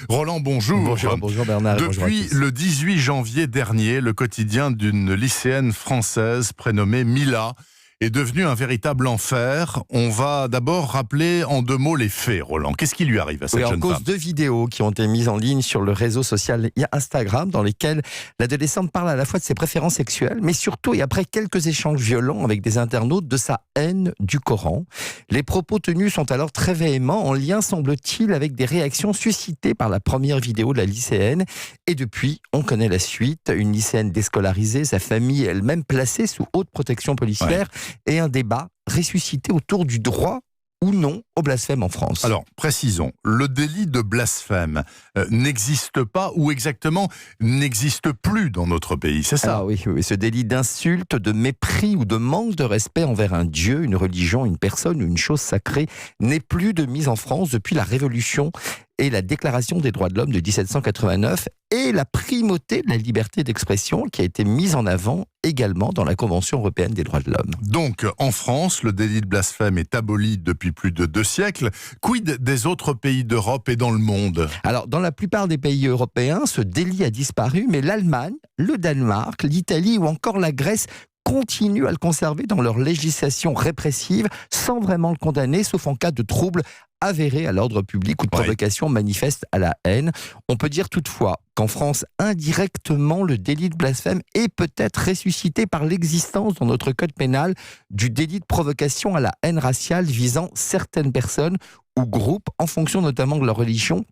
Roland, bonjour. Bonjour Bernard. Depuis le 18 janvier dernier, le quotidien d'une lycéenne française prénommée Mila est devenu un véritable enfer. On va d'abord rappeler en 2 mots les faits, Roland. Qu'est-ce qui lui arrive à cette jeune en cause femme ? de vidéos qui ont été mises en ligne sur le réseau social Instagram, dans lesquelles l'adolescente parle à la fois de ses préférences sexuelles, mais surtout, et après quelques échanges violents avec des internautes, de sa haine du Coran. Les propos tenus sont alors très véhéments, en lien, semble-t-il, avec des réactions suscitées par la première vidéo de la lycéenne. Et depuis, on connaît la suite. Une lycéenne déscolarisée, sa famille elle-même placée sous haute protection policière, et un débat ressuscité autour du droit ou non au blasphème en France. Alors, précisons, le délit de blasphème n'existe pas, ou exactement n'existe plus dans notre pays, c'est ça ? Ah oui, ce délit d'insulte, de mépris ou de manque de respect envers un dieu, une religion, une personne ou une chose sacrée n'est plus de mise en France depuis la Révolution et la Déclaration des droits de l'homme de 1789 et la primauté de la liberté d'expression qui a été mise en avant également dans la Convention européenne des droits de l'homme. Donc, en France, le délit de blasphème est aboli depuis plus de 2 siècles. Quid des autres pays d'Europe et dans le monde ? Alors, dans la plupart des pays européens, ce délit a disparu, mais l'Allemagne, le Danemark, l'Italie ou encore la Grèce continuent à le conserver dans leur législation répressive sans vraiment le condamner, sauf en cas de troubles avérés à l'ordre public ou de provocation manifeste à la haine. On peut dire toutefois qu'en France, indirectement, le délit de blasphème est peut-être ressuscité par l'existence dans notre code pénal du délit de provocation à la haine raciale visant certaines personnes ou groupes en fonction notamment de leur religion.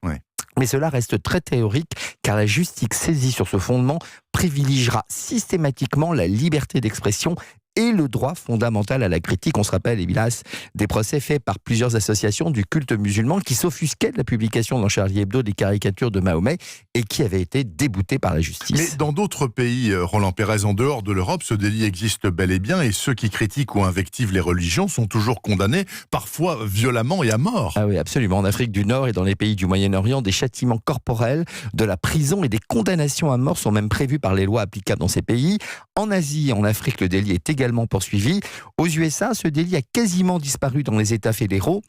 Mais cela reste très théorique, car la justice saisie sur ce fondement privilégiera systématiquement la liberté d'expression et le droit fondamental à la critique. On se rappelle, hélas, des procès faits par plusieurs associations du culte musulman qui s'offusquaient de la publication dans Charlie Hebdo des caricatures de Mahomet et qui avaient été déboutés par la justice. Mais dans d'autres pays, Roland Pérez, en dehors de l'Europe, ce délit existe bel et bien, et ceux qui critiquent ou invectivent les religions sont toujours condamnés, parfois violemment et à mort. Ah oui, absolument. En Afrique du Nord et dans les pays du Moyen-Orient, des châtiments corporels, de la prison et des condamnations à mort sont même prévus par les lois applicables dans ces pays. En Asie et en Afrique, le délit est également poursuivi. Aux USA, ce délit a quasiment disparu dans les États fédéraux.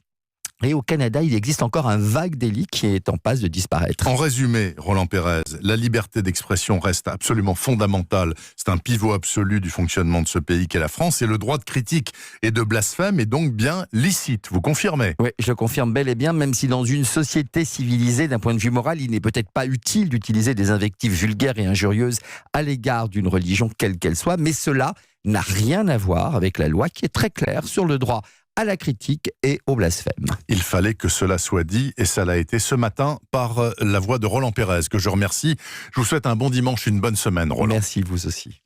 Et au Canada, il existe encore un vague délit qui est en passe de disparaître. En résumé, Roland Pérez, la liberté d'expression reste absolument fondamentale. C'est un pivot absolu du fonctionnement de ce pays qu'est la France. Et le droit de critique et de blasphème est donc bien licite. Vous confirmez ? Oui, je confirme bel et bien, même si dans une société civilisée, d'un point de vue moral, il n'est peut-être pas utile d'utiliser des invectives vulgaires et injurieuses à l'égard d'une religion quelle qu'elle soit. Mais cela n'a rien à voir avec la loi qui est très claire sur le droit à la critique et au blasphème. Il fallait que cela soit dit, et ça l'a été ce matin par la voix de Roland Pérez, que je remercie. Je vous souhaite un bon dimanche, une bonne semaine, Roland. Merci, vous aussi.